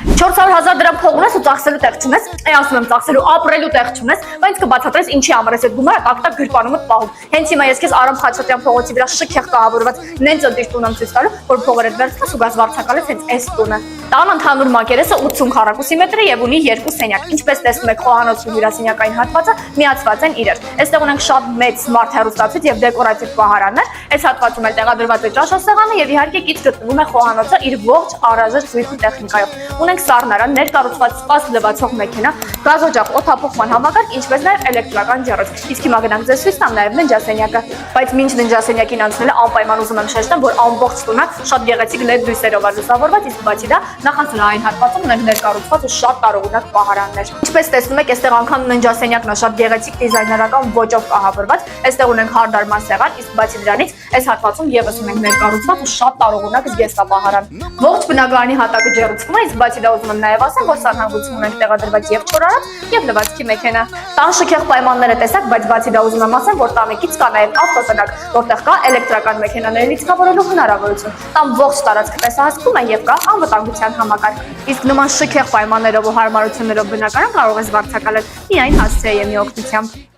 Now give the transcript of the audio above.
400,000 դրամ փող ունես ու ծախսելու տեղ չունես, ասում եմ ծախսելու ապրելու տեղ չունես, բայց կբացատրես ինչի համար ես այդ գումարը տակ-տակ գրպանումդ պահում։ Հենց հիմա ես քեզ Արամ Խաչատրյան փողոցի վրա շքեղ կահավորված նենց ընտիր տուն եմ ցույց տալու, որ փողերդ վերցնես ու գազ վարձակալես հենց այս տունը։ Տան ընդհանուր մակերեսը 80 քառակուսի մետր է եւ ունի 2 սենյակ։ Ինչպես տեսնում եք, խոհանոցի հյուրասենյակային հատվածը միացված են իրար։ Այստեղ ունենք շատ մեծ smart հեռուստացույց եւ դեկորատիվ պահարաններ։ Այս հատվածում էլ տեղադրված է ճաշասեղանը եւ իհարկե կից գտնվում է խոհանոցը իր ողջ առաժեք զույգի տեխնիկայով։ Ունենք սառնարան, ներկառուցված սպաս լվացող մեքենա, գազօջախ, օդափոխման համակարգ, ինչպես նաեւ էլեկտրական ջեռոց։ Իսկ հիմա գնանք ձեզ ցույց տամ նաեւ ննջասենյակը։ Բայց մինչ ննջասենյակին անցնելը անպայման ուզում եմ շեշտեմ, որ ամբողջ տունը շատ գեղեցիկ LED լույսերով է լուսավորված, իսկ բացի դա նախասրահային հատվածում ունենք ներկառուցված ու շատ տարողունակ պահարաններ։ Ինչպես տեսնում եք, այստեղ անգամ ննջասենյակն է շատ գեղեցիկ դիզայներական ոճով կահավորված։ Այստեղ ունենք հարդարման սեղան, իսկ բացի դրանից այս հատվածում եւս ունենք ներկառուցված ու շատ տարողունակ զգեստապահարան։ Ողջ բնակարանի հատակը ջեռուցվում է, իսկ բացի դա ուզում եմ նաեւ ասեմ, որ սառնագույցում ունենք տեղադրված եւ չորարած եւ լվացքի մեքենա։ Տան շքեղ պայմանները տեսակ, բայց բացի դա ուզում եմ ասեմ, որ տանեկից կա նաեւ ավտոտնակ, որտեղ կա էլեկտրական մեքենաների լիցքավորելու հնարավորություն։ Տան ողջ տարածքը տեսահասկում է եւ կա անվտանգության համակարգ։ Իսկ նման շքեղ պայմաններով ու հարմարություններով բնակարան կարող ես վարձակալել միայն հասցեի օգնությամբ։